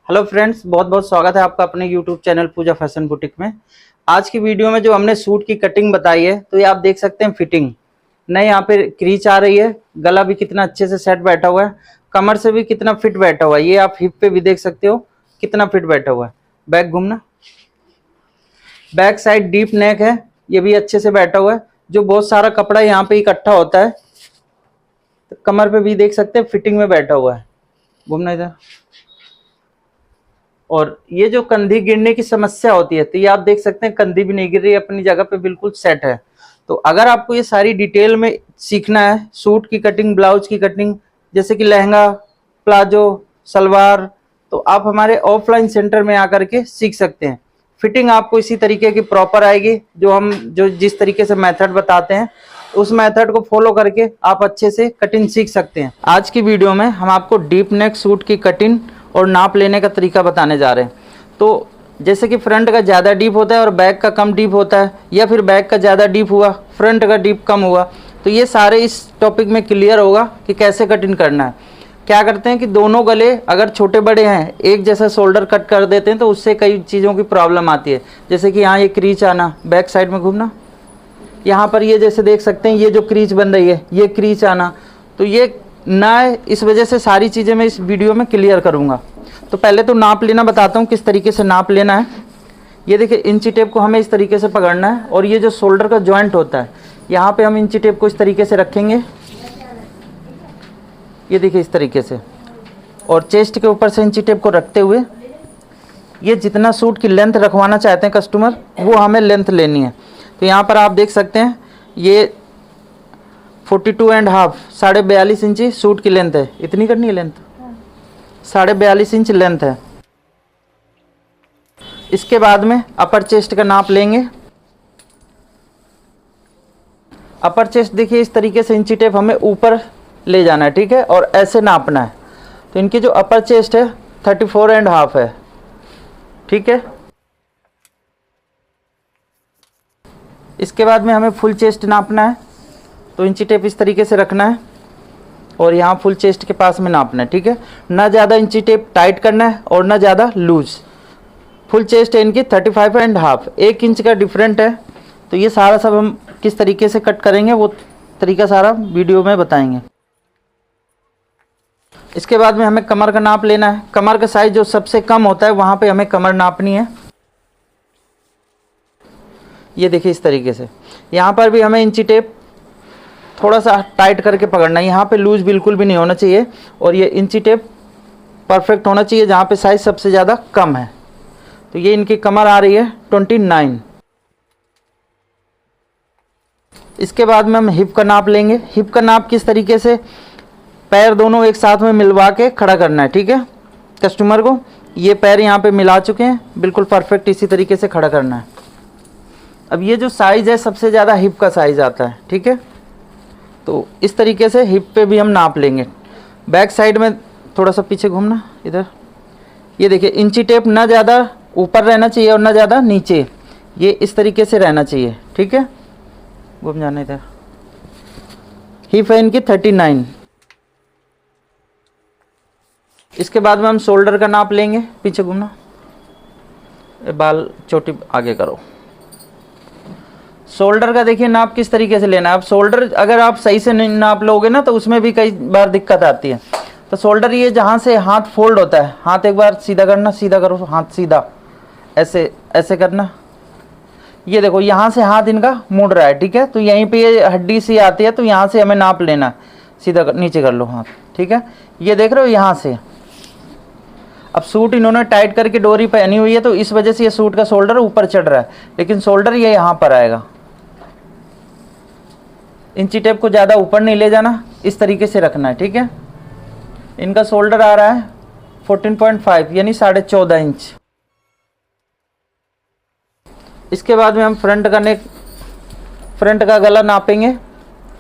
Hello friends, बहुत बहुत स्वागत है आपका अपने यूट्यूब चैनल पूजा फैशन बुटीक में। आज की वीडियो में जो हमने सूट की कटिंग बताई है, तो ये आप देख सकते हैं फिटिंग नई यहाँ पे क्रीच आ रही है। गला भी कितना अच्छे से सेट बैठा हुआ है, कमर से भी कितना फिट बैठा हुआ है। ये आप हिप पे भी देख सकते हो कितना फिट बैठा हुआ है। बैक घूमना, बैक साइड डीप नेक है, ये भी अच्छे से बैठा हुआ है। जो बहुत सारा कपड़ा यहाँ पे इकट्ठा होता है, तो कमर पे भी देख सकते हैं फिटिंग में बैठा हुआ है। घूमना इधर। और ये जो कंधी गिरने की समस्या होती है, तो ये आप देख सकते हैं कंधी भी नहीं गिर रही है, अपनी जगह पे बिल्कुल सेट है। तो अगर आपको ये सारी डिटेल में सीखना है, सूट की कटिंग, ब्लाउज की कटिंग, जैसे कि लहंगा, प्लाजो, सलवार, तो आप हमारे ऑफलाइन सेंटर में आकर के सीख सकते हैं। फिटिंग आपको इसी तरीके की प्रॉपर आएगी, जो जिस तरीके से मेथड बताते हैं उस मेथड को फॉलो करके आप अच्छे से कटिंग सीख सकते हैं। आज की वीडियो में हम आपको डीप नेक सूट की कटिंग और नाप लेने का तरीका बताने जा रहे हैं। तो जैसे कि फ्रंट का ज़्यादा डीप होता है और बैक का कम डीप होता है, या फिर बैक का ज़्यादा डीप हुआ, फ्रंट का डीप कम हुआ, तो ये सारे इस टॉपिक में क्लियर होगा कि कैसे कटिंग करना है। क्या करते हैं कि दोनों गले अगर छोटे बड़े हैं, एक जैसा शोल्डर कट कर देते हैं, तो उससे कई चीज़ों की प्रॉब्लम आती है। जैसे कि यहाँ ये क्रीच आना, बैक साइड में घूमना, यहाँ पर ये जैसे देख सकते हैं ये जो क्रीच बन रही है, ये क्रीच आना, तो ये ना, इस वजह से सारी चीज़ें मैं इस वीडियो में क्लियर करूँगा। तो पहले तो नाप लेना बताता हूँ किस तरीके से नाप लेना है। ये देखिए, इंची टेप को हमें इस तरीके से पकड़ना है, और ये जो शोल्डर का जॉइंट होता है, यहाँ पे हम इंची टेप को इस तरीके से रखेंगे, ये देखिए इस तरीके से, और चेस्ट के ऊपर से इंची टेप को रखते हुए ये जितना सूट की लेंथ रखवाना चाहते हैं कस्टमर, वो हमें लेंथ लेनी है। तो यहाँ पर आप देख सकते हैं ये 42.5, 42.5 इंची सूट की लेंथ है। इतनी करनी है लेंथ, 42.5 इंच लेंथ है। इसके बाद में अपर चेस्ट का नाप लेंगे। अपर चेस्ट देखिए इस तरीके से इंची टेप हमें ऊपर ले जाना है, ठीक है, और ऐसे नापना है। तो इनकी जो अपर चेस्ट है 34.5 है, ठीक है। इसके बाद में हमें फुल चेस्ट नापना है, तो इंची टेप इस तरीके से रखना है और यहाँ फुल चेस्ट के पास में नापना है, ठीक है। ना ज़्यादा इंची टेप टाइट करना है और ना ज़्यादा लूज। फुल चेस्ट है इनकी 35.5, 1 इंच का डिफरेंट है। तो ये सारा सब हम किस तरीके से कट करेंगे वो तरीका सारा वीडियो में बताएंगे। इसके बाद में हमें कमर का नाप लेना है। कमर का साइज जो सबसे कम होता है वहाँ पे हमें कमर नापनी है। ये देखिए इस तरीके से, यहाँ पर भी हमें इंची टेप थोड़ा सा टाइट करके पकड़ना है, यहाँ पे लूज बिल्कुल भी नहीं होना चाहिए, और ये इंची टेप परफेक्ट होना चाहिए जहाँ पे साइज सबसे ज़्यादा कम है। तो ये इनकी कमर आ रही है 29। इसके बाद में हम हिप का नाप लेंगे। हिप का नाप किस तरीके से, पैर दोनों एक साथ में मिलवा के खड़ा करना है, ठीक है। कस्टमर को ये पैर यहाँ पे मिला चुके हैं, बिल्कुल परफेक्ट इसी तरीके से खड़ा करना है। अब ये जो साइज़ है सबसे ज़्यादा हिप का साइज़ आता है, ठीक है। तो इस तरीके से हिप पे भी हम नाप लेंगे। बैक साइड में थोड़ा सा पीछे घूमना इधर। ये देखिए इंची टेप ना ज़्यादा ऊपर रहना चाहिए और ना ज़्यादा नीचे, ये इस तरीके से रहना चाहिए, ठीक है। घूम जाना इधर। हिप है इनकी 39। इसके बाद में हम शोल्डर का नाप लेंगे। पीछे घूमना, बाल चोटी आगे करो। शोल्डर का देखिए नाप किस तरीके से लेना है। अब शोल्डर अगर आप सही से नहीं नाप लोगे ना, तो उसमें भी कई बार दिक्कत आती है। तो शोल्डर ये जहाँ से हाथ फोल्ड होता है, हाथ एक बार सीधा करना, सीधा करो हाथ सीधा, ऐसे ऐसे करना। ये देखो यहाँ से हाथ इनका मुड़ रहा है, ठीक है। तो यहीं पे ये हड्डी सी आती है, तो यहाँ से हमें नाप लेना। सीधा नीचे कर लो हाथ, ठीक है। ये देख रहे हो यहाँ से। अब सूट इन्होंने टाइट करके डोरी पहनी हुई है, तो इस वजह से ये सूट का शोल्डर ऊपर चढ़ रहा है, लेकिन शोल्डर ये यहाँ पर आएगा। इंची टेप को ज़्यादा ऊपर नहीं ले जाना, इस तरीके से रखना है, ठीक है। इनका शोल्डर आ रहा है 14.5 यानी 14.5 इंच। इसके बाद में हम फ्रंट का गला नापेंगे।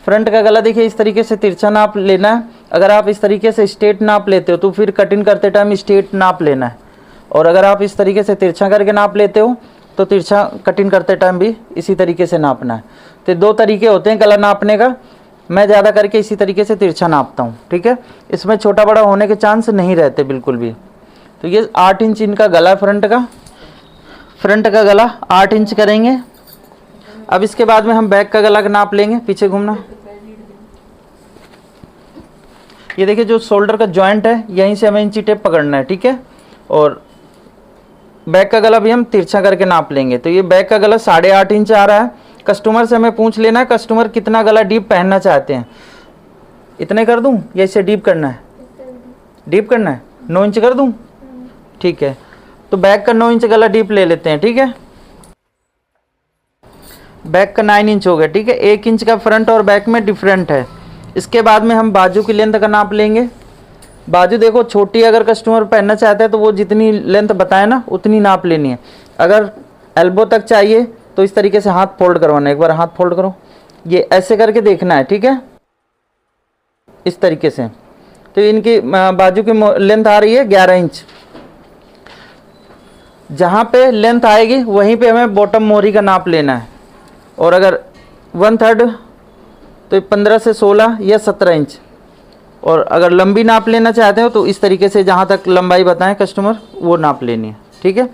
फ्रंट का गला देखिए इस तरीके से तिरछा नाप लेना है। अगर आप इस तरीके से स्ट्रेट नाप लेते हो तो फिर कटिंग करते टाइम स्ट्रेट नाप लेना है, और अगर आप इस तरीके से तिरछा करके नाप लेते हो तो तिरछा कटिंग करते टाइम भी इसी तरीके से नापना है। तो 2 तरीके होते हैं गला नापने का। मैं ज़्यादा करके इसी तरीके से तिरछा नापता हूँ, ठीक है। इसमें छोटा बड़ा होने के चांस नहीं रहते बिल्कुल भी। तो ये 8 इंच इनका गला फ्रंट का गला 8 इंच करेंगे। अब इसके बाद में हम बैक का गला का नाप लेंगे, पीछे घूमना। ये देखिए जो शोल्डर का जॉइंट है यहीं से हमें इंची टेप पकड़ना है, ठीक है। और बैक का गला भी हम तिरछा करके नाप लेंगे। तो ये बैक का गला 8.5 इंच आ रहा है। कस्टमर से हमें पूछ लेना है कस्टमर कितना गला डीप पहनना चाहते हैं। इतने कर दूं या इससे डीप करना है? डीप करना है, 9 इंच कर दूं? ठीक है, तो बैक का 9 इंच गला डीप ले लेते हैं, ठीक है। बैक का 9 इंच हो गया, ठीक है। 1 इंच का फ्रंट और बैक में डिफरेंट है। इसके बाद में हम बाजू की लेंथ का नाप लेंगे। बाजू देखो छोटी अगर कस्टमर पहनना चाहता है तो वो जितनी लेंथ बताए ना उतनी नाप लेनी है। अगर एल्बो तक चाहिए तो इस तरीके से हाथ फोल्ड करवाना है। एक बार हाथ फोल्ड करो, ये ऐसे करके देखना है, ठीक है, इस तरीके से। तो इनकी बाजू की लेंथ आ रही है 11 इंच। जहाँ पे लेंथ आएगी वहीं पे हमें बॉटम मोरी का नाप लेना है। और अगर 1/3 तो 15 से 16 या 17 इंच। और अगर लंबी नाप लेना चाहते हो तो इस तरीके से जहाँ तक लंबाई बताएं कस्टमर वो नाप लेनी है, ठीक है।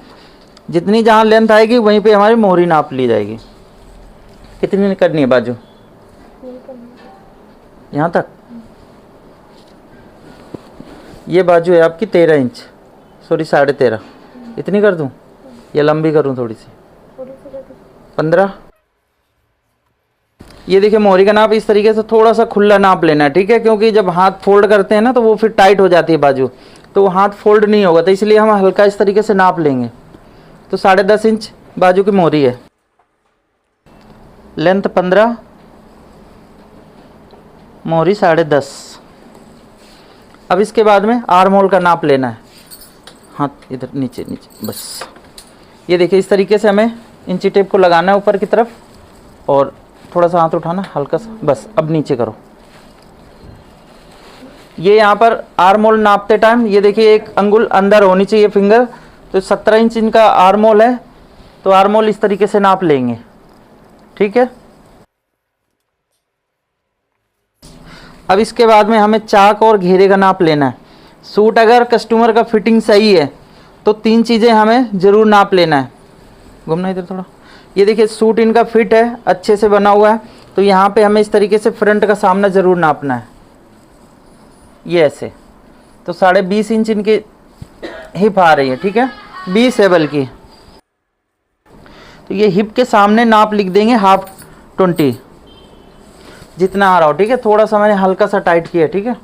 जितनी जहाँ लेंथ आएगी वहीं पे हमारी मोहरी नाप ली जाएगी। कितनी करनी है बाजू? यहाँ तक। ये बाजू है आपकी 13 इंच, सॉरी 13.5। इतनी कर दूँ या लंबी करूँ थोड़ी सी? 15। ये देखिए मोहरी का नाप इस तरीके से थोड़ा सा खुला नाप लेना है, ठीक है, क्योंकि जब हाथ फोल्ड करते हैं ना तो वो फिर टाइट हो जाती है बाजू, तो वो हाथ फोल्ड नहीं होगा, तो इसलिए हम हल्का इस तरीके से नाप लेंगे। तो 10.5 इंच बाजू की मोहरी है, लेंथ 15, मोहरी 10.5। अब इसके बाद में आर्म होल का नाप लेना है। हाथ इधर नीचे नीचे, बस ये देखिए इस तरीके से हमें इंची टेप को लगाना है ऊपर की तरफ और थोड़ा सा हाथ उठाना हल्का सा, बस। अब नीचे करो। ये यहाँ पर आर्म होल नापते टाइम ये देखिए 1 अंगुल अंदर होनी चाहिए फिंगर। तो 17 इंच इनका आर्म होल है, तो आर्म होल इस तरीके से नाप लेंगे, ठीक है। अब इसके बाद में हमें चाक और घेरे का नाप लेना है। सूट अगर कस्टमर का फिटिंग सही है तो 3 चीज़ें हमें ज़रूर नाप लेना है। घूमना इधर थोड़ा। ये देखिए सूट इनका फिट है, अच्छे से बना हुआ है, तो यहाँ पे हमें इस तरीके से फ्रंट का सामना ज़रूर नापना है, ये ऐसे। तो 20.5 इंच इनकी हिप आ रही है, ठीक है, 20 है बल्कि। तो ये हिप के सामने नाप लिख देंगे 1/2 जितना आ रहा हो, ठीक है। थोड़ा सा मैंने हल्का सा टाइट किया, ठीक है।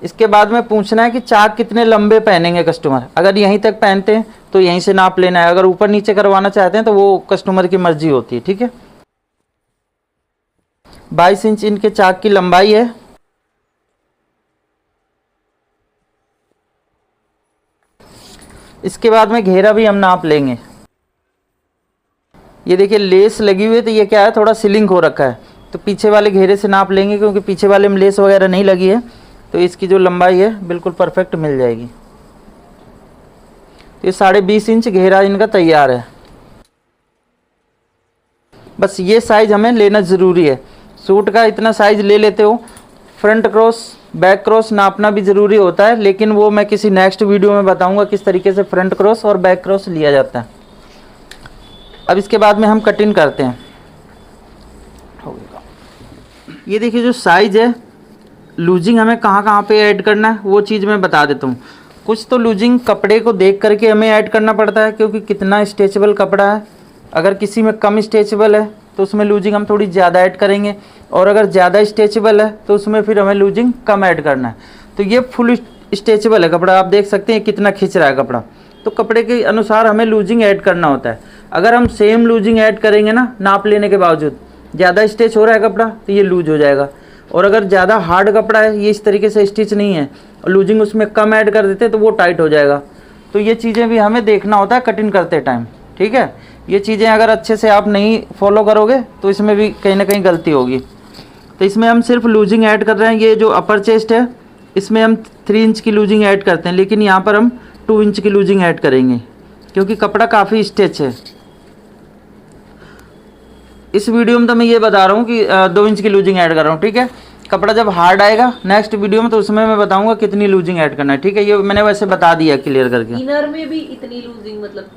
इसके बाद में पूछना है कि चाक कितने लंबे पहनेंगे कस्टमर। अगर यहीं तक पहनते हैं तो यहीं से नाप लेना है, अगर ऊपर नीचे करवाना चाहते हैं तो वो कस्टमर की मर्जी होती है, ठीक है। 22 इंच इनके चाक की लंबाई है। इसके बाद में घेरा भी हम नाप लेंगे। ये देखिए लेस लगी हुई है, तो ये क्या है, थोड़ा सिलिंग हो रखा है, तो पीछे वाले घेरे से नाप लेंगे, क्योंकि पीछे वाले में लेस वगैरह नहीं लगी है, तो इसकी जो लंबाई है बिल्कुल परफेक्ट मिल जाएगी। तो ये 20.5 इंच घेरा इनका तैयार है। बस ये साइज हमें लेना ज़रूरी है। सूट का इतना साइज ले लेते हो। फ्रंट क्रॉस बैक क्रॉस नापना भी ज़रूरी होता है, लेकिन वो मैं किसी नेक्स्ट वीडियो में बताऊंगा किस तरीके से फ्रंट क्रॉस और बैक क्रॉस लिया जाता है। अब इसके बाद में हम कटिंग करते हैं। ये देखिए जो साइज है, लूजिंग हमें कहाँ कहाँ पे ऐड करना है वो चीज़ मैं बता देता हूँ। कुछ तो लूजिंग कपड़े को देख करके हमें ऐड करना पड़ता है, क्योंकि कितना स्ट्रेचेबल कपड़ा है। अगर किसी में कम स्ट्रेचेबल है तो उसमें लूजिंग हम थोड़ी ज़्यादा ऐड करेंगे, और अगर ज़्यादा स्ट्रेचेबल है तो उसमें फिर हमें लूजिंग कम ऐड करना है। तो ये फुल स्ट्रेचेबल है कपड़ा, आप देख सकते हैं कितना खिंच रहा है कपड़ा, तो कपड़े के अनुसार हमें लूजिंग ऐड करना होता है। अगर हम सेम लूजिंग ऐड करेंगे ना नाप लेने के बावजूद, ज़्यादा स्टिच हो रहा है कपड़ा तो ये लूज हो जाएगा, और अगर ज़्यादा हार्ड कपड़ा है, ये इस तरीके से स्टिच नहीं है और लूजिंग उसमें कम ऐड कर देते तो वो टाइट हो जाएगा। तो ये चीज़ें भी हमें देखना होता है कटिंग करते टाइम, ठीक है। ये चीज़ें अगर अच्छे से आप नहीं फॉलो करोगे तो इसमें भी कहीं ना कहीं गलती होगी। तो इसमें हम सिर्फ लूजिंग ऐड कर रहे हैं। ये जो अपर चेस्ट है इसमें हम 3 इंच की लूजिंग ऐड करते हैं, लेकिन यहाँ पर हम 2 इंच की लूजिंग ऐड करेंगे, क्योंकि कपड़ा काफ़ी स्टिच है। इस वीडियो में तो मैं ये बता रहा हूँ कि 2 इंच की लूजिंग ऐड कर रहा हूँ, ठीक है। कपड़ा जब हार्ड आएगा नेक्स्ट वीडियो में तो उसमें मैं बताऊंगा कितनी लूजिंग ऐड करना है, ठीक है। ये मैंने वैसे बता दिया क्लियर करके। इनर में भी इतनी लूजिंग मतलब,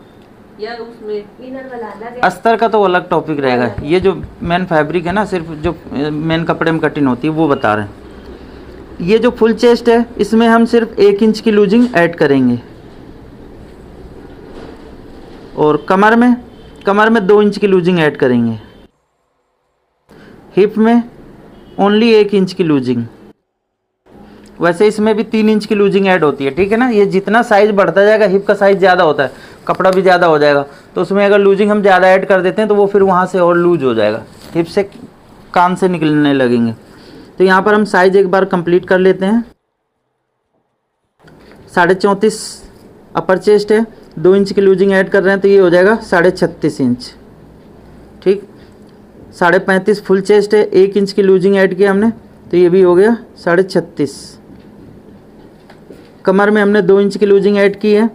या उसमें इनर वाला अलग है? अस्तर का तो अलग टॉपिक रहेगा, ये जो मेन फैब्रिक है ना, सिर्फ जो मेन कपड़े में कटिंग होती है वो बता रहे हैं। ये जो फुल चेस्ट है इसमें हम सिर्फ 1 इंच की लूजिंग ऐड करेंगे, और कमर में 2 इंच की लूजिंग ऐड करेंगे। हिप में ओनली 1 इंच की लूजिंग। वैसे इसमें भी 3 इंच की लूजिंग ऐड होती है, ठीक है ना। ये जितना साइज बढ़ता जाएगा, हिप का साइज ज़्यादा होता है, कपड़ा भी ज़्यादा हो जाएगा, तो उसमें अगर लूजिंग हम ज़्यादा ऐड कर देते हैं तो वो फिर वहाँ से और लूज हो जाएगा, हिप से कान से निकलने लगेंगे। तो यहाँ पर हम साइज एक बार कंप्लीट कर लेते हैं। 34.5 अपर चेस्ट है, 2 इंच की लूजिंग ऐड कर रहे हैं तो ये हो जाएगा 36.5 इंच, ठीक। 35.5 फुल चेस्ट है, 1 इंच की लूजिंग ऐड किया हमने तो ये भी हो गया 36.5। कमर में हमने 2 इंच की लूजिंग ऐड की है,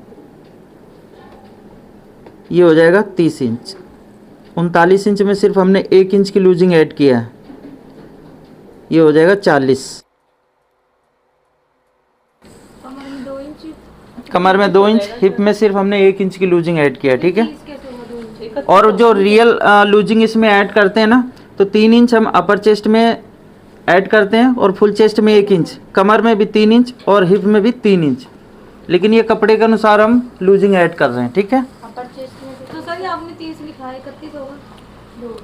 ये हो जाएगा 30 इंच। 39 इंच में सिर्फ हमने 1 इंच की लूजिंग ऐड किया है, ये हो जाएगा 40। कमर में 2 इंच, हिप में सिर्फ हमने 1 इंच की लूजिंग ऐड किया है, ठीक है। और जो रियल लूजिंग इसमें ऐड करते हैं ना, तो 3 इंच हम अपर चेस्ट में ऐड करते हैं और फुल चेस्ट में 1 इंच, कमर में भी 3 इंच और हिप में भी 3 इंच, लेकिन ये कपड़े के अनुसार हम लूजिंग ऐड कर रहे हैं, ठीक है। अपर चेस्ट में तो सर आपने 30 लिखा है, 31 होगा?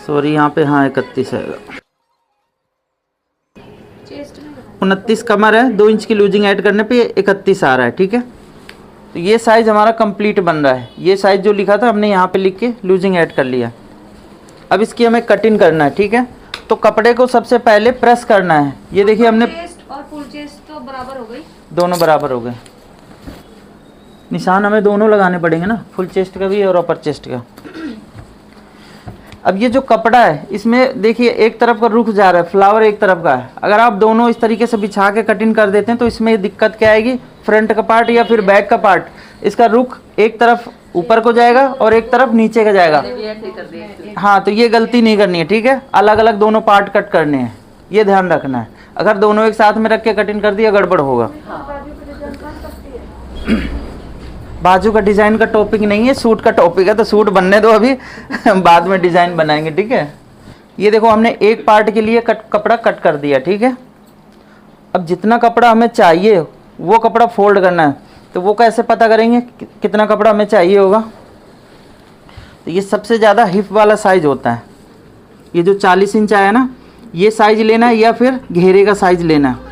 सॉरी, यहाँ पे हाँ 31 है। चेस्ट में 29 कमर है, 2 इंच की लूजिंग ऐड करने पे 31 आ रहा है, ठीक है। तो ये साइज हमारा कंप्लीट बन रहा है। ये साइज जो लिखा था हमने यहाँ पे लिख के लूजिंग ऐड कर लिया। अब इसकी हमें कटिंग करना है, ठीक है। तो कपड़े को सबसे पहले प्रेस करना है। ये देखिए हमने चेस्ट और फुल चेस्ट तो बराबर हो गई, दोनों बराबर हो गए। निशान हमें दोनों लगाने पड़ेंगे ना, फुल चेस्ट का भी और अपर चेस्ट का। अब ये जो कपड़ा है इसमें देखिए एक तरफ का रुख जा रहा है, फ्लावर एक तरफ का है। अगर आप दोनों इस तरीके से बिछा के कटिंग कर देते हैं तो इसमें दिक्कत क्या आएगी, फ्रंट का पार्ट या फिर बैक का पार्ट, इसका रुख एक तरफ ऊपर को जाएगा और एक तरफ नीचे का जाएगा। हाँ, तो ये गलती नहीं करनी है, ठीक है। अलग अलग दोनों पार्ट कट करने हैं, ये ध्यान रखना है। अगर दोनों एक साथ में रख के कटिंग कर दिया गड़बड़ होगा। बाजू का डिज़ाइन का टॉपिक नहीं है, सूट का टॉपिक है, तो सूट बनने दो अभी बाद में डिज़ाइन बनाएंगे, ठीक है। ये देखो हमने एक पार्ट के लिए कपड़ा कट कर दिया, ठीक है। अब जितना कपड़ा हमें चाहिए वो कपड़ा फोल्ड करना है, तो वो कैसे पता करेंगे कितना कपड़ा हमें चाहिए होगा। तो ये सबसे ज़्यादा हिप वाला साइज होता है, ये जो 40 इंच आया ना, ये साइज लेना है या फिर घेरे का साइज लेना है।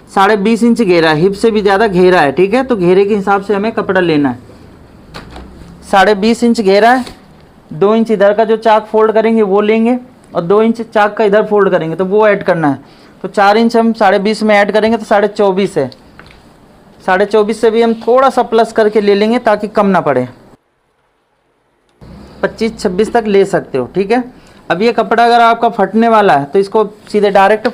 20.5 इंच घेरा है, हिप से भी ज़्यादा घेरा है, ठीक है। तो घेरे के हिसाब से हमें कपड़ा लेना है। 20.5 इंच घेरा है, 2 इंच इधर का जो चाक फोल्ड करेंगे वो लेंगे और 2 इंच चाक का इधर फोल्ड करेंगे तो वो ऐड करना है। तो 4 इंच हम 20.5 में ऐड करेंगे तो 24.5 है। 24.5 से भी हम थोड़ा सा प्लस करके ले लेंगे ताकि कम ना पड़े। 25-26 तक ले सकते हो, ठीक है। अब ये कपड़ा अगर आपका फटने वाला है तो इसको सीधे डायरेक्ट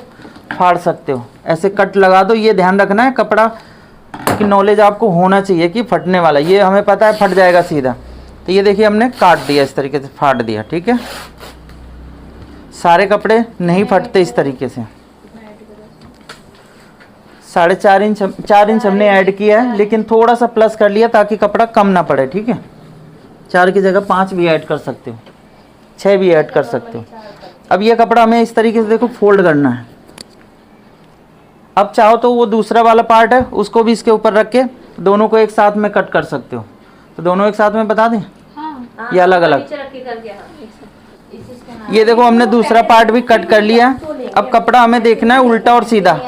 फाड़ सकते हो, ऐसे कट लगा दो। ये ध्यान रखना है, कपड़ा की नॉलेज आपको होना चाहिए कि फटने वाला, ये हमें पता है फट जाएगा सीधा। तो ये देखिए हमने काट दिया, इस तरीके से फाड़ दिया, ठीक है। सारे कपड़े नहीं फटते इस तरीके से। 4.5 इंच 4 इंच हमने ऐड किया है, लेकिन थोड़ा सा प्लस कर लिया ताकि कपड़ा कम ना पड़े, ठीक है। 4 की जगह 5 भी ऐड कर सकते हो, 6 भी ऐड कर सकते हो। अब ये कपड़ा हमें इस तरीके से देखो फोल्ड करना है। अब चाहो तो वो दूसरा वाला पार्ट है उसको भी इसके ऊपर रख के दोनों को एक साथ में कट कर सकते हो। तो दोनों एक साथ में बता दें या अलग अलग? ये देखो हमने दूसरा पार्ट भी कट कर लिया। अब कपड़ा हमें देखना है उल्टा और सीधा।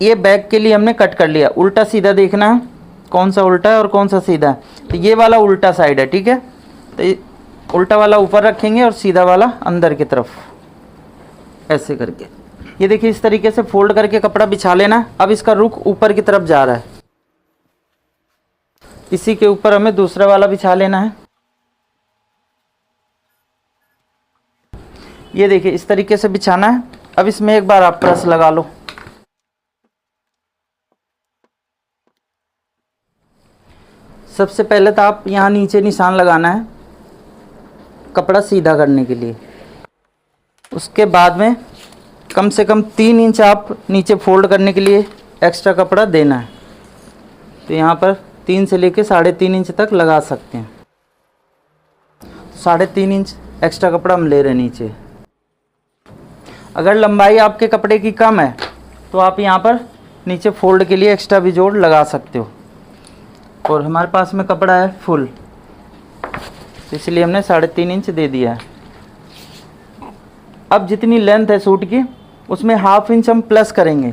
ये बैक के लिए हमने कट कर लिया, उल्टा सीधा देखना है कौन सा उल्टा है और कौन सा सीधा है। तो ये वाला उल्टा साइड है, ठीक है। तो उल्टा वाला ऊपर रखेंगे और सीधा वाला अंदर की तरफ, ऐसे करके। ये देखिए इस तरीके से फोल्ड करके कपड़ा बिछा लेना। अब इसका रुख ऊपर की तरफ जा रहा है, इसी के ऊपर हमें दूसरा वाला बिछा लेना है। ये देखिए इस तरीके से बिछाना है। अब इसमें एक बार आप प्रेस लगा लो। सबसे पहले तो आप यहाँ नीचे निशान लगाना है कपड़ा सीधा करने के लिए। उसके बाद में कम से कम 3 इंच आप नीचे फोल्ड करने के लिए एक्स्ट्रा कपड़ा देना है। तो यहाँ पर 3 से लेके 3.5 इंच तक लगा सकते हैं। 3.5 इंच एक्स्ट्रा कपड़ा हम ले रहे हैं नीचे। अगर लंबाई आपके कपड़े की कम है तो आप यहाँ पर नीचे फोल्ड के लिए एक्स्ट्रा भी जोड़ लगा सकते हो। और हमारे पास में कपड़ा है फुल, तो इसलिए हमने 3.5 इंच दे दिया है। अब जितनी लेंथ है सूट की उसमें 1/2 इंच हम प्लस करेंगे।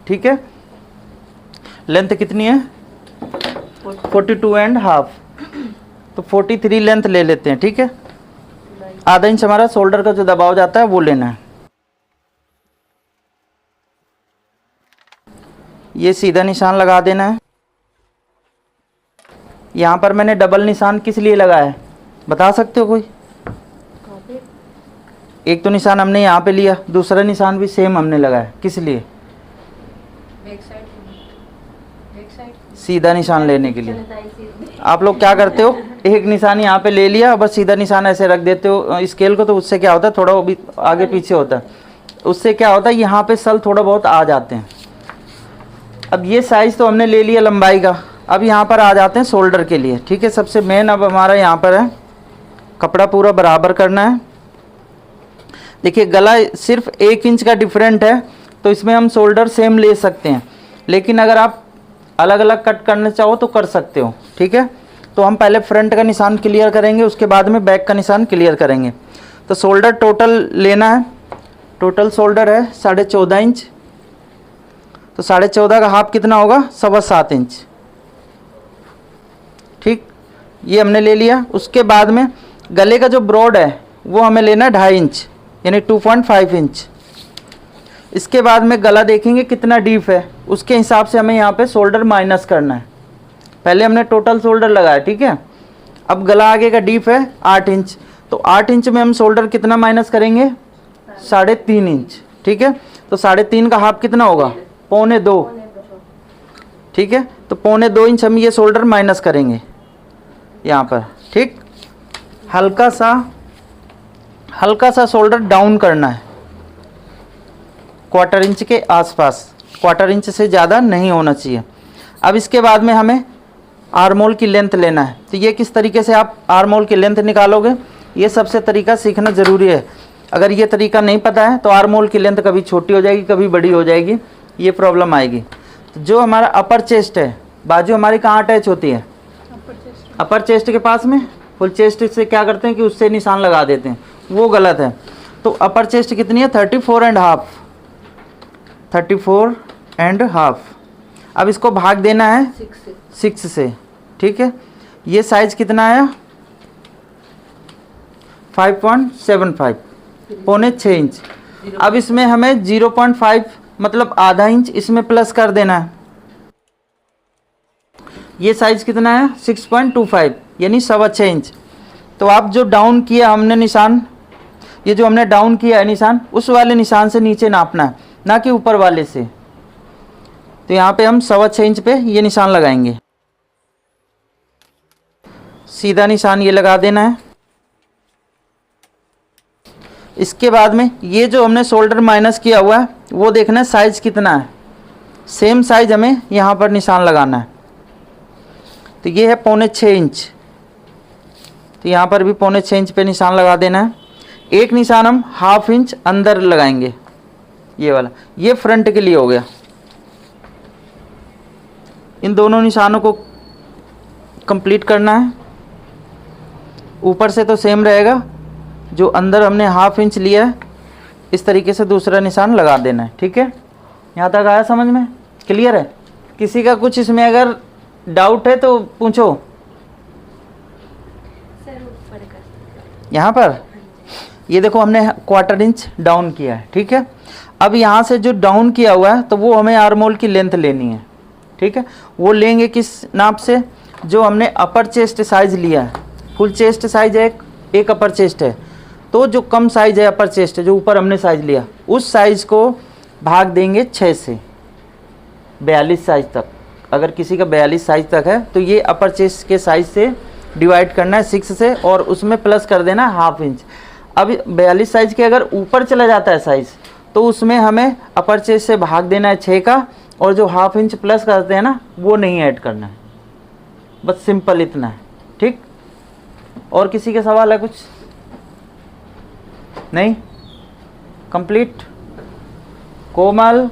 ठीक है, लेंथ कितनी है? 42.5, तो 43 लेंथ ले लेते हैं। ठीक है, ½ इंच हमारा शोल्डर का जो दबाव जाता है वो लेना है। ये सीधा निशान लगा देना है। यहाँ पर मैंने डबल निशान किस लिए लगाया है बता सकते हो कोई? एक तो निशान हमने यहाँ पे लिया, दूसरा निशान भी सेम हमने लगाया, किस लिए? बैक साइड सीधा निशान लेने के लिए। आप लोग क्या करते हो, एक निशान यहाँ पे ले लिया, बस सीधा निशान ऐसे रख देते हो स्केल को, तो उससे क्या होता है थोड़ा वो भी आगे पीछे होता है, उससे क्या होता है यहाँ पे सल थोड़ा बहुत आ जाते हैं। अब ये साइज तो हमने ले लिया लंबाई का, अब यहाँ पर आ जाते हैं शोल्डर के लिए। ठीक है, सबसे मेन अब हमारा यहाँ पर है कपड़ा पूरा बराबर करना है। देखिए गला सिर्फ 1 इंच का डिफरेंट है, तो इसमें हम शोल्डर सेम ले सकते हैं, लेकिन अगर आप अलग अलग कट करना चाहो तो कर सकते हो। ठीक है, तो हम पहले फ्रंट का निशान क्लियर करेंगे, उसके बाद में बैक का निशान क्लियर करेंगे। तो शोल्डर टोटल लेना है, टोटल शोल्डर है 14.5 इंच, तो 14.5 का हाफ कितना होगा? 7.25 इंच। ठीक, ये हमने ले लिया। उसके बाद में गले का जो ब्रॉड है वो हमें लेना है 2.5 इंच, यानी 2.5 इंच। इसके बाद में गला देखेंगे कितना डीप है, उसके हिसाब से हमें यहाँ पे शोल्डर माइनस करना है। पहले हमने टोटल शोल्डर लगाया, ठीक है, अब गला आगे का डीप है 8 इंच, तो 8 इंच में हम शोल्डर कितना माइनस करेंगे? 3.5 इंच। ठीक है, तो 3.5 का हाफ कितना होगा? 1.25। ठीक है, तो 1.25 इंच हम ये शोल्डर माइनस करेंगे यहाँ पर। ठीक, हल्का सा शोल्डर डाउन करना है, 1/4 इंच के आसपास, 1/4 इंच से ज़्यादा नहीं होना चाहिए। अब इसके बाद में हमें आर्मोल की लेंथ लेना है। तो ये किस तरीके से आप आर्मोल की लेंथ निकालोगे, ये सबसे तरीका सीखना ज़रूरी है। अगर ये तरीका नहीं पता है तो आर्मोल की लेंथ कभी छोटी हो जाएगी, कभी बड़ी हो जाएगी, ये प्रॉब्लम आएगी। तो जो हमारा अपर चेस्ट है, बाजू हमारी कहाँ अटैच होती है? अपर चेस्ट के पास में। फुल चेस्ट से क्या करते हैं कि उससे निशान लगा देते हैं, वो गलत है। तो अपर चेस्ट कितनी है? 34.5, 34.5। अब इसको भाग देना है 6 से। ठीक है, ये साइज कितना आया? 5.75, 5.6 इंच। अब इसमें हमें 0.5 मतलब ½ इंच इसमें प्लस कर देना है। ये साइज कितना है? 6.25 यानी 6.25 इंच। तो आप जो डाउन किया हमने निशान, ये जो हमने डाउन किया है निशान, उस वाले निशान से नीचे नापना है, ना कि ऊपर वाले से। तो यहाँ पे हम 6.25 इंच पे ये निशान लगाएंगे। सीधा निशान ये लगा देना है। इसके बाद में ये जो हमने शोल्डर माइनस किया हुआ है वो देखना है साइज कितना है, सेम साइज हमें यहाँ पर निशान लगाना है। तो ये है 5.6 इंच, तो यहाँ पर भी 5.6 इंच पे निशान लगा देना है। एक निशान हम ½ इंच अंदर लगाएंगे, ये वाला, ये फ्रंट के लिए हो गया। इन दोनों निशानों को कंप्लीट करना है। ऊपर से तो सेम रहेगा, जो अंदर हमने ½ इंच लिया है इस तरीके से दूसरा निशान लगा देना है। ठीक है, यहाँ तक आया समझ में? क्लियर है? किसी का कुछ इसमें अगर डाउट है तो पूछो। यहाँ पर ये देखो हमने 1/4 इंच डाउन किया है। ठीक है, अब यहाँ से जो डाउन किया हुआ है तो वो हमें आर्मोल की लेंथ लेनी है। ठीक है, वो लेंगे किस नाप से? जो हमने अपर चेस्ट साइज लिया है, फुल चेस्ट साइज है, एक अपर चेस्ट है, तो जो कम साइज है अपर चेस्ट जो ऊपर हमने साइज लिया, उस साइज को भाग देंगे 6 से 42 साइज तक। अगर किसी का 42 साइज तक है तो ये अपर चेस्ट के साइज से डिवाइड करना है 6 से, और उसमें प्लस कर देना ½ इंच। अब 42 साइज के अगर ऊपर चला जाता है साइज, तो उसमें हमें अपर चेस्ट से भाग देना है 6 का, और जो ½ इंच प्लस करते हैं ना वो नहीं ऐड करना है, बस सिंपल इतना है। ठीक, और किसी के सवाल है कुछ? नहीं, कंप्लीट। कोमल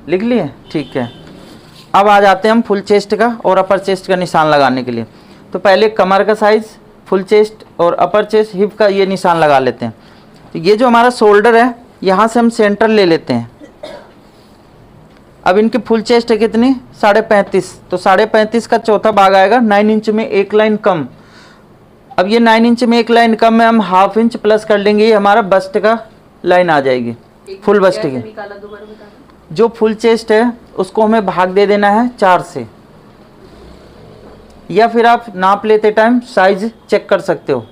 लिख लिए? ठीक है। अब आ जाते हैं हम फुल चेस्ट का और अपर चेस्ट का निशान लगाने के लिए। तो पहले कमर का साइज, फुल चेस्ट और अपर चेस्ट, हिप का ये निशान लगा लेते हैं। तो ये जो हमारा शोल्डर है, यहाँ से हम सेंटर ले लेते हैं। अब इनकी फुल चेस्ट है कितनी? 35.5, तो 35.5 का चौथा भाग आएगा 9 इंच में 1 लाइन कम। अब ये 9 इंच में 1 लाइन कम में हम ½ इंच प्लस कर लेंगे, ये हमारा बस्ट का लाइन आ जाएगी, फुल बस्ट की। जो फुल चेस्ट है उसको हमें भाग दे देना है 4 से, या फिर आप नाप लेते टाइम साइज चेक कर सकते हो,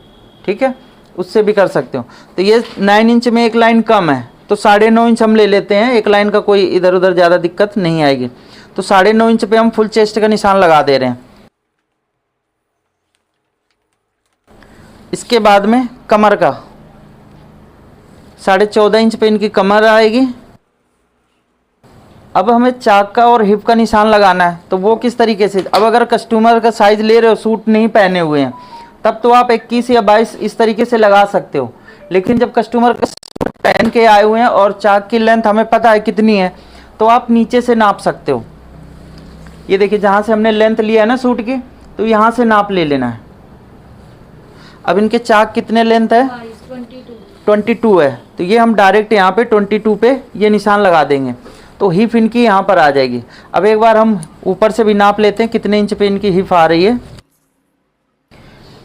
ठीक है, उससे भी कर सकते हो। तो ये 9 इंच में 1 लाइन कम है, तो 9.5 इंच हम ले लेते हैं। 1 लाइन का कोई इधर उधर ज़्यादा दिक्कत नहीं आएगी। तो 9.5 इंच पे हम फुल चेस्ट का निशान लगा दे रहे हैं। इसके बाद में कमर का 14.5 इंच पे इनकी कमर आएगी। अब हमें चाक का और हिप का निशान लगाना है, तो वो किस तरीके से? अब अगर कस्टमर का साइज ले रहे हो, सूट नहीं पहने हुए हैं, तब तो आप 21 या 22 इस तरीके से लगा सकते हो। लेकिन जब कस्टमर का सूट पहन के आए हुए हैं और चाक की लेंथ हमें पता है कितनी है, तो आप नीचे से नाप सकते हो। ये देखिए, जहाँ से हमने लेंथ लिया है ना सूट की, तो यहाँ से नाप ले लेना है। अब इनके चाक कितने लेंथ है? 22 है, तो ये हम डायरेक्ट यहाँ पे 22 पे ये निशान लगा देंगे, तो हिप इनकी यहाँ पर आ जाएगी। अब एक बार हम ऊपर से भी नाप लेते हैं कितने इंच पे इनकी हिप आ रही है।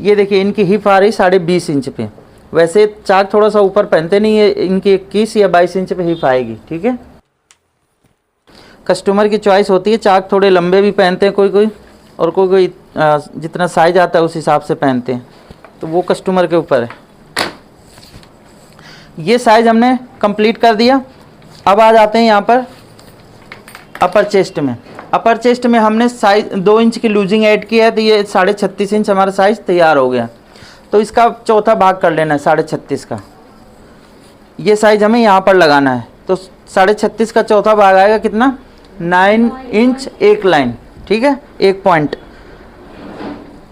ये देखिए, इनकी हिप आ रही 20.5 इंच पे। वैसे चाक थोड़ा सा ऊपर पहनते नहीं है, इनकी 21 या 22 इंच पे हिप आएगी, ठीक है। कस्टमर की चॉइस होती है, चाक थोड़े लंबे भी पहनते हैं कोई कोई, और कोई कोई जितना साइज आता है उस हिसाब से पहनते हैं, तो वो कस्टमर के ऊपर है। ये साइज हमने कंप्लीट कर दिया। अब आ जाते हैं यहाँ पर अपर चेस्ट में। अपर चेस्ट में हमने साइज 2 इंच की लूजिंग ऐड किया है, तो ये 36.5 इंच हमारा साइज तैयार हो गया। तो इसका चौथा भाग कर लेना है 36.5 का। ये साइज हमें यहाँ पर लगाना है, तो 36.5 का चौथा भाग आएगा कितना? 9 इंच 1 लाइन, ठीक है, 1 पॉइंट।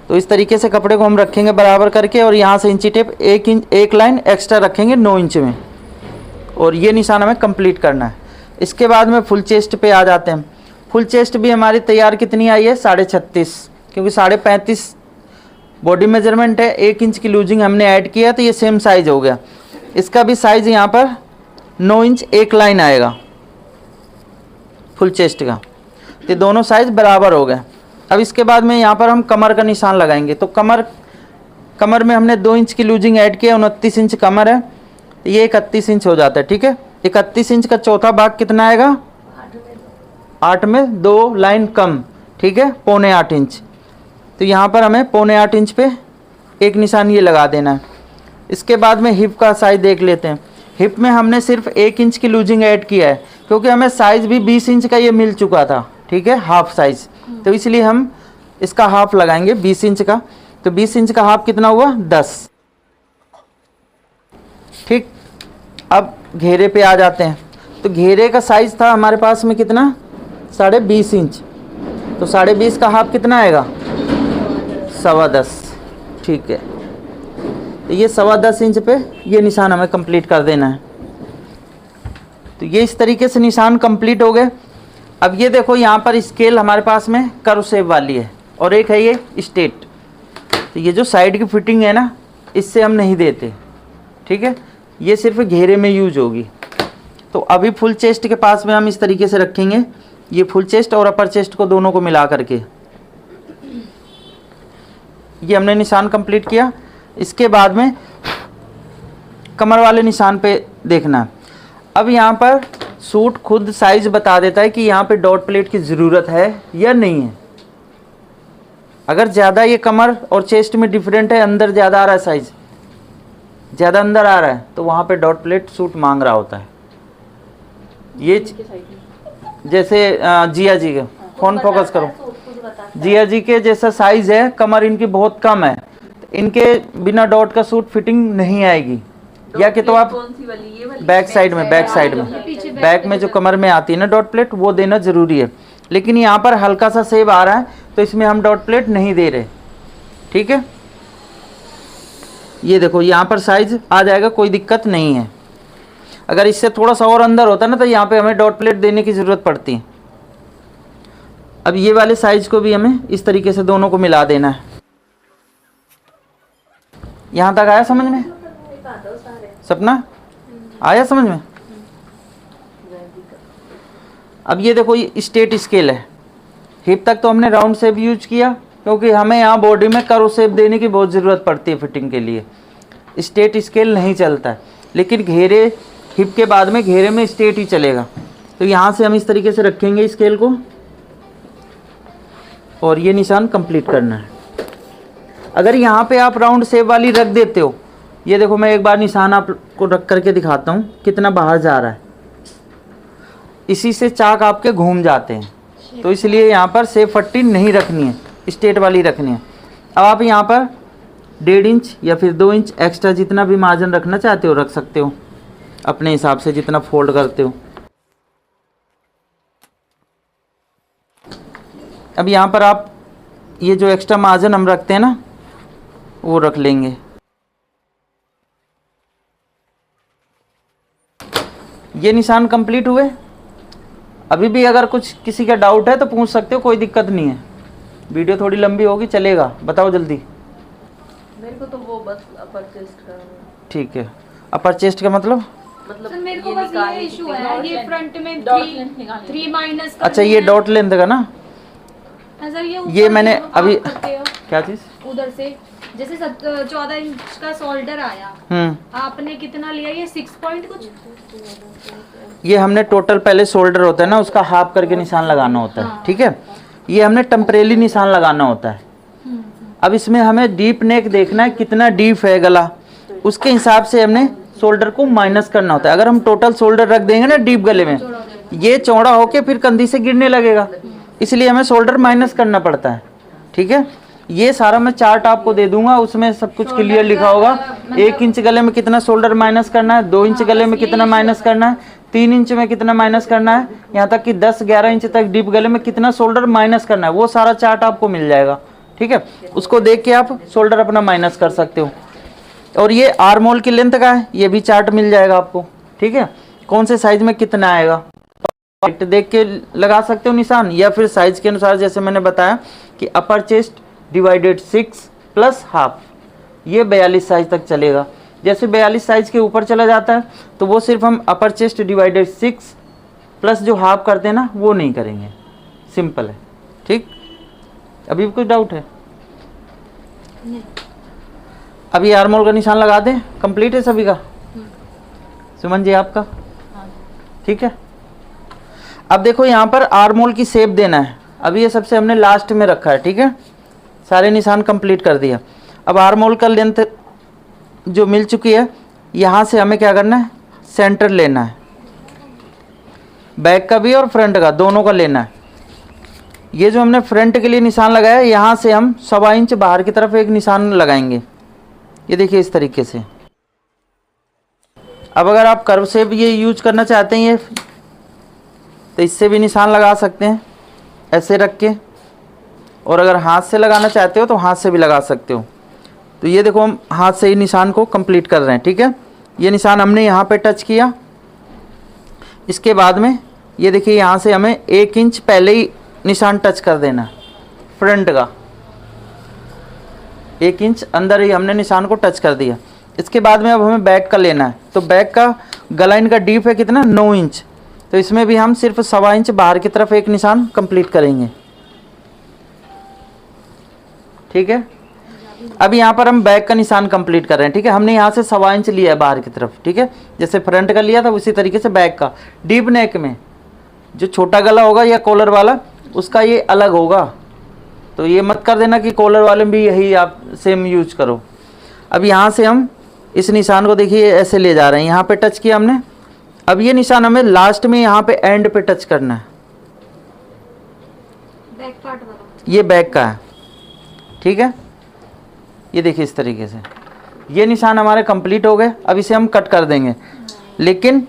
तो इस तरीके से कपड़े को हम रखेंगे बराबर करके, और यहाँ से इंची टेप 1 लाइन एक्स्ट्रा रखेंगे 9 इंच में, और ये निशान हमें कंप्लीट करना है। इसके बाद में फुल चेस्ट पे आ जाते हैं। फुल चेस्ट भी हमारी तैयार कितनी आई है? 36.5, क्योंकि 35.5 बॉडी मेजरमेंट है, 1 इंच की लूजिंग हमने ऐड किया, तो ये सेम साइज हो गया। इसका भी साइज यहाँ पर 9 इंच 1 लाइन आएगा फुल चेस्ट का, तो दोनों साइज बराबर हो गए। अब इसके बाद में यहाँ पर हम कमर का निशान लगाएंगे। तो कमर में हमने 2 इंच की लूजिंग ऐड किया, 29 इंच कमर है, ये 31 इंच हो जाता है, ठीक है। 31 इंच का चौथा भाग कितना आएगा? 8 में 2 लाइन कम, ठीक है, 7.25 इंच। तो यहाँ पर हमें 7.25 इंच पे एक निशान ये लगा देना है। इसके बाद में हिप का साइज देख लेते हैं। हिप में हमने सिर्फ 1 इंच की लूजिंग ऐड किया है, क्योंकि हमें साइज भी 20 इंच का ये मिल चुका था, ठीक है, हाफ साइज, तो इसलिए हम इसका हाफ लगाएंगे 20 इंच का। तो 20 इंच का हाफ कितना हुआ? 10, ठीक। अब घेरे पे आ जाते हैं। तो घेरे का साइज था हमारे पास में कितना? 20.5 इंच, तो 20.5 का हाफ कितना आएगा? 10.25, ठीक है। तो ये 10.25 इंच पे ये निशान हमें कंप्लीट कर देना है। तो ये इस तरीके से निशान कंप्लीट हो गए। अब ये देखो, यहाँ पर स्केल हमारे पास में कर्व शेप वाली है, और एक है ये स्ट्रेट। तो ये जो साइड की फिटिंग है ना, इससे हम नहीं देते, ठीक है, ये सिर्फ घेरे में यूज होगी। तो अभी फुल चेस्ट के पास में हम इस तरीके से रखेंगे, ये फुल चेस्ट और अपर चेस्ट को दोनों को मिला करके ये हमने निशान कंप्लीट किया। इसके बाद में कमर वाले निशान पे देखना है। अब यहाँ पर सूट खुद साइज बता देता है कि यहाँ पे डॉट प्लेट की ज़रूरत है या नहीं है। अगर ज़्यादा ये कमर और चेस्ट में डिफरेंट है, अंदर ज़्यादा आ रहा है, साइज ज़्यादा अंदर आ रहा है, तो वहाँ पे डॉट प्लेट सूट मांग रहा होता है। ये जैसे जिया जी के, फोन फोकस करो, जिया जी के जैसा साइज है, कमर इनकी बहुत कम है, इनके बिना डॉट का सूट फिटिंग नहीं आएगी। या कि तो आप कौन सी वाली, ये वाली? बैक साइड में बैक में जो कमर में आती है ना डॉट प्लेट, वो देना जरूरी है। लेकिन यहाँ पर हल्का सा सेब आ रहा है तो इसमें हम डॉट प्लेट नहीं दे रहे, ठीक है। ये देखो यहाँ पर साइज आ जाएगा, कोई दिक्कत नहीं है। अगर इससे थोड़ा सा और अंदर होता ना तो यहाँ पे हमें डॉट प्लेट देने की ज़रूरत पड़ती है। अब ये वाले साइज को भी हमें इस तरीके से दोनों को मिला देना है। यहाँ तक आया समझ में सपना? आया समझ में? अब ये देखो ये स्ट्रेट स्केल है। हिप तक तो हमने राउंड शेप यूज किया क्योंकि हमें यहाँ बॉडी में कर्व शेप देने की बहुत ज़रूरत पड़ती है फिटिंग के लिए। स्ट्रेट स्केल नहीं चलता है, लेकिन घेरे हिप के बाद में घेरे में स्ट्रेट ही चलेगा। तो यहाँ से हम इस तरीके से रखेंगे स्केल को और ये निशान कंप्लीट करना है। अगर यहाँ पे आप राउंड शेप वाली रख देते हो, ये देखो मैं एक बार निशान आपको रख करके दिखाता हूँ कितना बाहर जा रहा है। इसी से चाक आपके घूम जाते हैं, तो इसलिए यहाँ पर शेप पट्टी नहीं रखनी है, स्ट्रेट वाली रखनी है। अब आप यहाँ पर 1.5 इंच या फिर 2 इंच एक्स्ट्रा जितना भी मार्जिन रखना चाहते हो रख सकते हो अपने हिसाब से, जितना फोल्ड करते हो। अब यहाँ पर आप ये जो एक्स्ट्रा मार्जिन हम रखते हैं ना वो रख लेंगे। ये निशान कंप्लीट हुए। अभी भी अगर कुछ किसी का डाउट है तो पूछ सकते हो, कोई दिक्कत नहीं है। वीडियो थोड़ी लंबी होगी, चलेगा, बताओ जल्दी। मेरे को तो वो बस अपर चेस्ट का। ठीक है, अपर चेस्ट का मतलब सर मेरे को बस ये इशू है, ये फ्रंट में 3 माइनस। अच्छा ये डॉट लेंथ का ना? सर ये मैंने अभी क्या चीज उधर से जैसे 14 इंच का शोल्डर आया, आपने कितना लिया? ये 6 पॉइंट कुछ। ये हमने टोटल पहले शोल्डर होता है ना उसका हाफ करके निशान लगाना होता है, ठीक है। ये हमने टेम्परेरी निशान लगाना होता है। अब इसमें हमें डीप नेक देखना है, कितना डीप है गला, उसके हिसाब से हमने शोल्डर को माइनस करना होता है। अगर हम टोटल शोल्डर रख देंगे ना डीप गले में, ये चौड़ा होके फिर कंधी से गिरने लगेगा, इसलिए हमें शोल्डर माइनस करना पड़ता है, ठीक है। ये सारा मैं चार्ट आपको दे दूंगा, उसमें सब कुछ क्लियर लिखा होगा। 1 इंच गले में कितना शोल्डर माइनस करना है, 2 इंच गले में कितना माइनस करना है, 3 इंच में कितना माइनस करना है, यहाँ तक कि 10-11 इंच तक डीप गले में कितना शोल्डर माइनस करना है, वो सारा चार्ट आपको मिल जाएगा, ठीक है। उसको देख के आप शोल्डर अपना माइनस कर सकते हो। और ये आर्म होल की लेंथ का है, ये भी चार्ट मिल जाएगा आपको, ठीक है। कौन से साइज में कितना आएगा देख के लगा सकते हो निशान, या फिर साइज के अनुसार जैसे मैंने बताया कि अपर चेस्ट डिवाइडेड 6 प्लस हाफ, ये 42 साइज तक चलेगा। जैसे 42 साइज के ऊपर चला जाता है तो वो सिर्फ हम अपर चेस्ट डिवाइडेड 6 प्लस जो हाफ करते हैं ना वो नहीं करेंगे, सिंपल है, ठीक। अभी भी कुछ डाउट है? अभी आर्म होल का निशान लगा दें, कंप्लीट है सभी का? सुमन जी आपका? ठीक है। अब देखो यहाँ पर आर्म होल की शेप देना है। अभी ये सबसे हमने लास्ट में रखा है, ठीक है। सारे निशान कंप्लीट कर दिया। अब आर्म होल का लेंथ जो मिल चुकी है, यहाँ से हमें क्या करना है, सेंटर लेना है, बैक का भी और फ्रंट का, दोनों का लेना है। ये जो हमने फ्रंट के लिए निशान लगाया है, यहाँ से हम 1.25 इंच बाहर की तरफ एक निशान लगाएंगे, ये देखिए इस तरीके से। अब अगर आप कर्व से भी ये यूज करना चाहते हैं ये, तो इससे भी निशान लगा सकते हैं ऐसे रख के, और अगर हाथ से लगाना चाहते हो तो हाथ से भी लगा सकते हो। तो ये देखो हम हाथ से ही निशान को कंप्लीट कर रहे हैं, ठीक है। ये निशान हमने यहाँ पे टच किया, इसके बाद में ये देखिए यहाँ से हमें 1 इंच पहले ही निशान टच कर देना है फ्रंट का, 1 इंच अंदर ही हमने निशान को टच कर दिया। इसके बाद में अब हमें बैक का लेना है, तो बैक का गला इनका डीप है कितना, 9 इंच, तो इसमें भी हम सिर्फ 1.25 इंच बाहर की तरफ एक निशान कंप्लीट करेंगे, ठीक है। अब यहाँ पर हम बैक का निशान कंप्लीट कर रहे हैं, ठीक है। हमने यहाँ से 1.25 इंच लिया है बाहर की तरफ, ठीक है। जैसे फ्रंट का लिया था उसी तरीके से बैक का। डीप नेक में जो छोटा गला होगा या कॉलर वाला, उसका ये अलग होगा, तो ये मत कर देना कि कॉलर वाले में भी यही आप सेम यूज करो। अब यहाँ से हम इस निशान को देखिए ऐसे ले जा रहे हैं, यहाँ पे टच किया हमने। अब ये निशान हमें लास्ट में यहाँ पे एंड पे टच करना है, बैक पार्ट वाला, ये बैक का है, ठीक है। ये देखिए इस तरीके से ये निशान हमारे कंप्लीट हो गए। अब इसे हम कट कर देंगे। लेकिन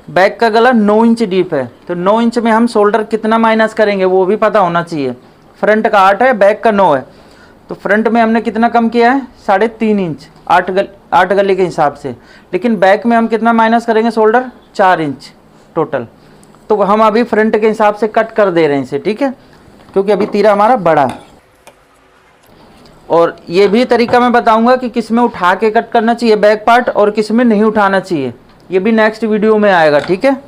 बैक का गला 9 इंच डीप है, तो 9 इंच में हम शोल्डर कितना माइनस करेंगे वो भी पता होना चाहिए। फ्रंट का 8 है, बैक का 9 है, तो फ्रंट में हमने कितना कम किया है 3.5 इंच 8 गले के हिसाब से। लेकिन बैक में हम कितना माइनस करेंगे शोल्डर 4 इंच टोटल। तो हम अभी फ्रंट के हिसाब से कट कर दे रहे हैं इसे, ठीक है, क्योंकि अभी तीरा हमारा बड़ा है। और ये भी तरीका मैं बताऊंगा कि किस में उठा के कट करना चाहिए बैक पार्ट और किस में नहीं उठाना चाहिए, ये भी नेक्स्ट वीडियो में आएगा, ठीक है।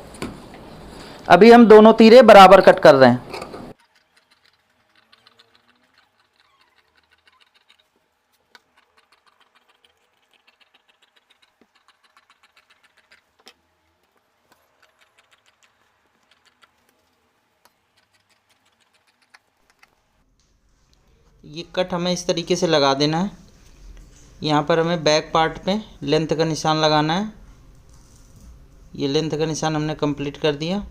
अभी हम दोनों तीरे बराबर कट कर रहे हैं। ये कट हमें इस तरीके से लगा देना है। यहाँ पर हमें बैक पार्ट पे लेंथ का निशान लगाना है। ये लेंथ का निशान हमने कंप्लीट कर दिया।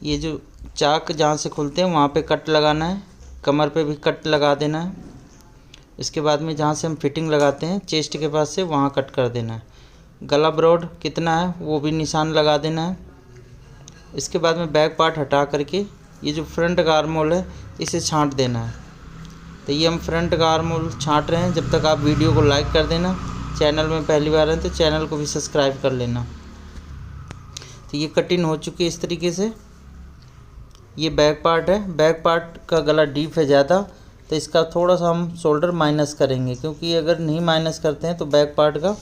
ये जो चाक जहाँ से खुलते हैं वहाँ पे कट लगाना है, कमर पे भी कट लगा देना है। इसके बाद में जहाँ से हम फिटिंग लगाते हैं चेस्ट के पास से वहाँ कट कर देना है। गला ब्रॉड कितना है वो भी निशान लगा देना है। इसके बाद में बैक पार्ट हटा करके ये जो फ्रंट का आर्म होल है इसे छांट देना है। तो ये हम फ्रंट का आर्म होल छांट रहे हैं। जब तक आप वीडियो को लाइक कर देना, चैनल में पहली बार हैं तो चैनल को भी सब्सक्राइब कर लेना। तो ये कटिंग हो चुकी है इस तरीके से। ये बैक पार्ट है, बैक पार्ट का गला डीप है ज़्यादा, तो इसका थोड़ा सा हम शोल्डर माइनस करेंगे, क्योंकि अगर नहीं माइनस करते हैं तो बैक पार्ट का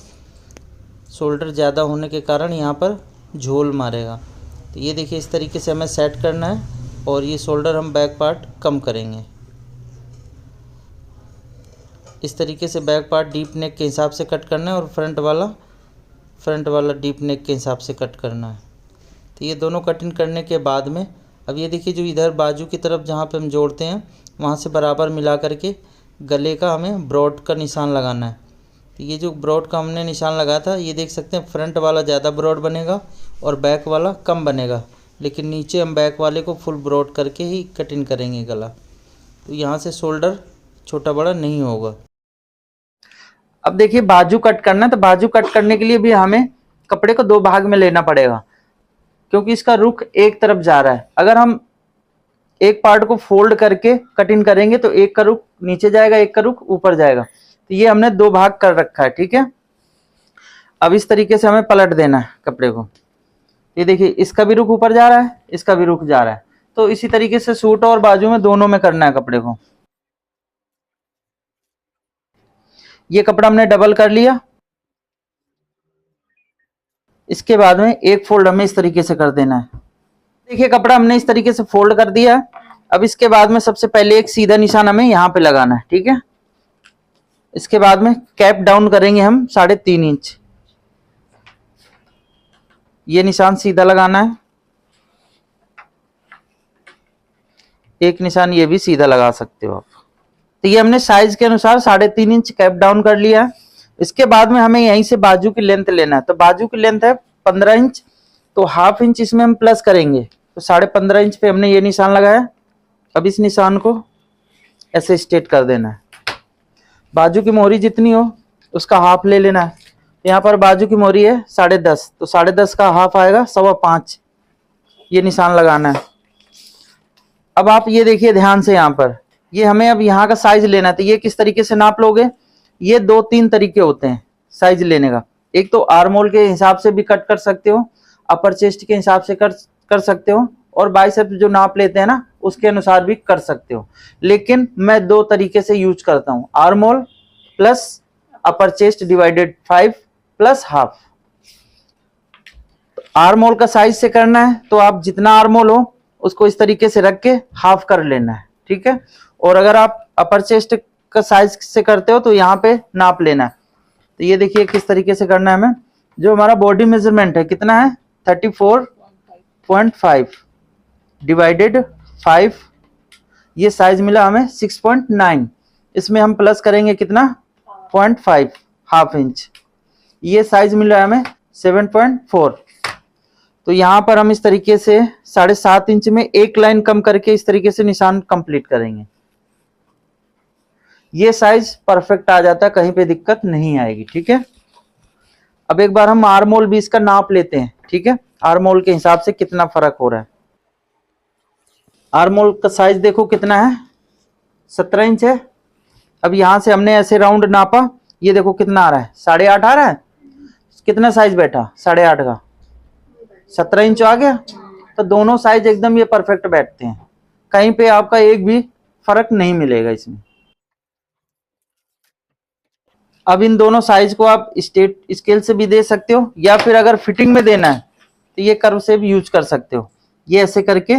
शोल्डर ज़्यादा होने के कारण यहाँ पर झोल मारेगा। तो ये देखिए इस तरीके से हमें सेट करना है और ये शोल्डर हम बैक पार्ट कम करेंगे। इस तरीके से बैक पार्ट डीप नेक के हिसाब से कट करना है और फ्रंट वाला डीप नेक के हिसाब से कट करना है। तो ये दोनों कटिंग करने के बाद में अब ये देखिए जो इधर बाजू की तरफ जहाँ पे हम जोड़ते हैं वहाँ से बराबर मिला करके गले का हमें ब्रॉड का निशान लगाना है। तो ये जो ब्रॉड का हमने निशान लगाया था ये देख सकते हैं फ्रंट वाला ज़्यादा ब्रॉड बनेगा और बैक वाला कम बनेगा, लेकिन नीचे हम बैक वाले को फुल ब्रॉड करके ही कटिंग करेंगे गला। तो यहाँ से शोल्डर छोटा बड़ा नहीं होगा। अब देखिए बाजू कट करना है, तो बाजू कट करने के लिए भी हमें कपड़े को 2 भाग में लेना पड़ेगा, क्योंकि इसका रुख एक तरफ जा रहा है। अगर हम एक पार्ट को फोल्ड करके कटिंग करेंगे तो एक का रुख नीचे जाएगा, एक का रुख ऊपर जाएगा। तो ये हमने 2 भाग कर रखा है, ठीक है। अब इस तरीके से हमें पलट देना है कपड़े को। ये देखिए इसका भी रुख ऊपर जा रहा है, इसका भी रुख जा रहा है। तो इसी तरीके से सूट और बाजू में दोनों में करना है कपड़े को। ये कपड़ा हमने डबल कर लिया। इसके बाद में एक फोल्ड हमें इस तरीके से कर देना है। देखिए कपड़ा हमने इस तरीके से फोल्ड कर दिया है। अब इसके बाद में सबसे पहले एक सीधा निशान हमें यहाँ पे लगाना है, ठीक है। इसके बाद में कैप डाउन करेंगे हम 3.5 इंच। ये निशान सीधा लगाना है। एक निशान ये भी सीधा लगा सकते हो आप। तो ये हमने साइज के अनुसार 3.5 इंच कैप डाउन कर लिया है। इसके बाद में हमें यहीं से बाजू की लेंथ लेना है। तो बाजू की लेंथ है 15 इंच, तो ½ इंच इसमें हम प्लस करेंगे। तो 15.5 इंच पे हमने ये निशान लगाया। अब इस निशान को ऐसे स्ट्रेट कर देना है। बाजू की मोहरी जितनी हो उसका ½ ले लेना है। यहाँ पर बाजू की मोहरी है 10.5, तो 10.5 का ½ आएगा 5.25। ये निशान लगाना है। अब आप ये देखिए ध्यान से, यहाँ पर ये हमें अब यहाँ का साइज लेना है। तो ये किस तरीके से नाप लोगे, ये 2-3 तरीके होते हैं साइज लेने का। एक तो आर्म होल के हिसाब से भी कट कर सकते हो, अपर चेस्ट के हिसाब से कर सकते हो, और बाइसेप जो नाप लेते हैं ना उसके अनुसार भी कर सकते हो। लेकिन मैं 2 तरीके से यूज करता हूँ, आर्म होल प्लस अपर chest divided 5 plus ½ arm hole का साइज से करना है तो आप जितना आर्म होल हो उसको इस तरीके से रख के ½ कर लेना है, ठीक है। और अगर आप अपर चेस्ट का साइज से करते हो तो यहाँ पे नाप लेना है। तो ये देखिए किस तरीके से करना है हमें। जो हमारा बॉडी मेजरमेंट है कितना है 34.5 डिवाइडेड 5, ये साइज मिला हमें 6.9। इसमें हम प्लस करेंगे कितना 0.5 ½ इंच, ये साइज मिला हमें 7.4। तो यहाँ पर हम इस तरीके से 7.5 इंच में एक लाइन कम करके इस तरीके से निशान कंप्लीट करेंगे। ये साइज परफेक्ट आ जाता है, कहीं पे दिक्कत नहीं आएगी। ठीक है, अब एक बार हम आर्मोल भी इसका नाप लेते हैं। ठीक है, आर्मोल के हिसाब से कितना फर्क हो रहा है। आर्मोल का साइज देखो कितना है, 17 इंच है। अब यहां से हमने ऐसे राउंड नापा, ये देखो कितना आ रहा है, 8.5 आ रहा है। कितना साइज बैठा 8.5 का, 17 इंच आ गया। तो दोनों साइज एकदम ये परफेक्ट बैठते हैं, कहीं पे आपका एक भी फर्क नहीं मिलेगा इसमें। अब इन दोनों साइज को आप स्टेट स्केल से भी दे सकते हो, या फिर अगर फिटिंग में देना है तो ये कर्व से भी यूज कर सकते हो। ये ऐसे करके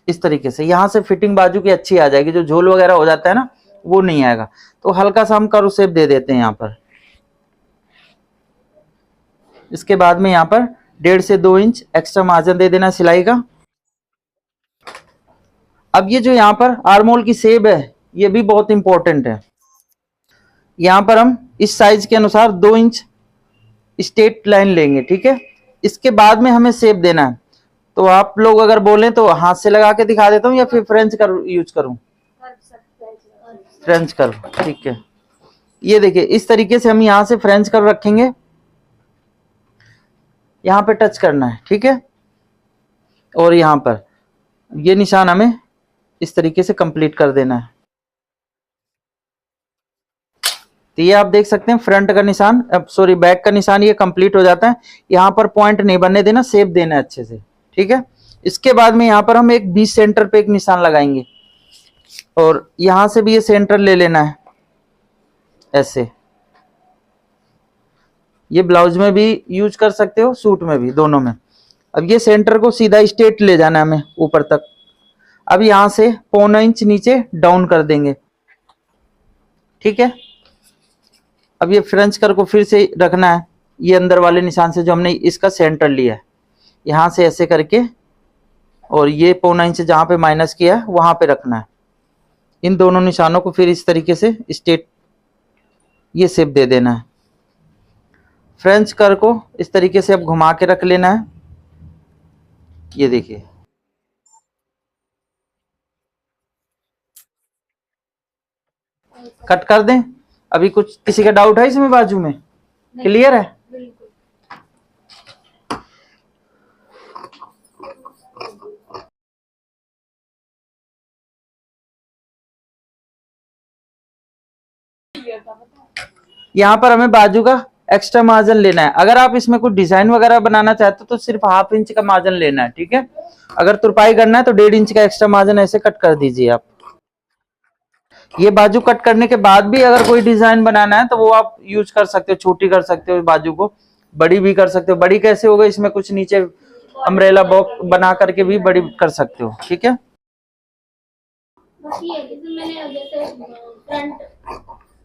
इस तरीके से यहां से फिटिंग बाजू की अच्छी आ जाएगी, जो झोल वगैरह हो जाता है ना वो नहीं आएगा। तो हल्का सा हम कर्व शेप दे देते हैं यहाँ पर। इसके बाद में यहाँ पर 1.5 से 2 इंच एक्स्ट्रा मार्जिन दे देना सिलाई का। अब ये जो यहाँ पर आर्मोल की शेप है ये भी बहुत इंपॉर्टेंट है। यहाँ पर हम इस साइज के अनुसार 2 इंच स्ट्रेट लाइन लेंगे। ठीक है, इसके बाद में हमें शेप देना है। तो आप लोग अगर बोलें तो हाथ से लगा के दिखा देता हूँ, या फिर फ्रेंच कर्व यूज करूँ। फ्रेंच कर्व, ठीक है। ये देखिए इस तरीके से हम यहाँ से फ्रेंच कर्व रखेंगे, यहाँ पे टच करना है। ठीक है, और यहाँ पर ये निशान हमें इस तरीके से कंप्लीट कर देना है। तो ये आप देख सकते हैं फ्रंट का निशान, अब सॉरी बैक का निशान ये कंप्लीट हो जाता है। यहाँ पर पॉइंट नहीं बनने देना, शेप देना है अच्छे से। ठीक है, इसके बाद में यहाँ पर हम एक बीच सेंटर पे एक निशान लगाएंगे, और यहां से भी ये सेंटर ले लेना है ऐसे। ये ब्लाउज में भी यूज कर सकते हो, सूट में भी, दोनों में। अब ये सेंटर को सीधा स्ट्रेट ले जाना है हमें ऊपर तक। अब यहां से 0.25 इंच नीचे डाउन कर देंगे। ठीक है, अब ये फ्रेंच कर को फिर से रखना है, ये अंदर वाले निशान से जो हमने इसका सेंटर लिया है, यहां से ऐसे करके, और ये 0.25 इंच जहां पे माइनस किया है वहां पे रखना है। इन दोनों निशानों को फिर इस तरीके से स्ट्रेट ये शेप दे देना है। फ्रेंच कर को इस तरीके से अब घुमा के रख लेना है। ये देखिए, कट कर दें। अभी कुछ किसी का डाउट है इसमें, बाजू में क्लियर है? यहाँ पर हमें बाजू का एक्स्ट्रा मार्जिन लेना है। अगर आप इसमें कुछ डिजाइन वगैरह बनाना चाहते हो तो सिर्फ 1/2 इंच का मार्जिन लेना है। ठीक है, अगर तुरपाई करना है तो 1.5 इंच का एक्स्ट्रा मार्जिन ऐसे कट कर दीजिए आप। ये बाजू कट करने के बाद भी अगर कोई डिजाइन बनाना है तो वो आप यूज कर सकते हो, छोटी कर सकते हो बाजू को, बड़ी भी कर सकते हो। बड़ी कैसे होगा, इसमें कुछ नीचे अम्ब्रेला बॉक्स बना करके भी बड़ी कर सकते हो। ठीक है,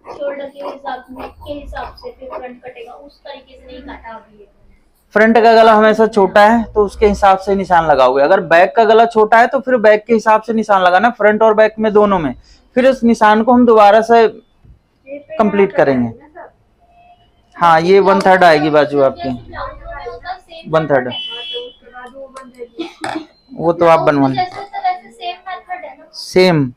शोल्डर के हिसाब से फिर फ्रंट कटेगा, उस तरीके से नहीं काटा अभी। फ्रंट का गला हमेशा छोटा है तो उसके हिसाब से निशान लगाओगे। अगर बैक का गला छोटा है तो फिर बैक के हिसाब से निशान लगाना, फ्रंट और बैक में दोनों में। फिर उस निशान को हम दोबारा से कंप्लीट करेंगे। हाँ, ये 1/3 आएगी बाजू आपकी, 1/3। वो तो आप बनवाना सेम।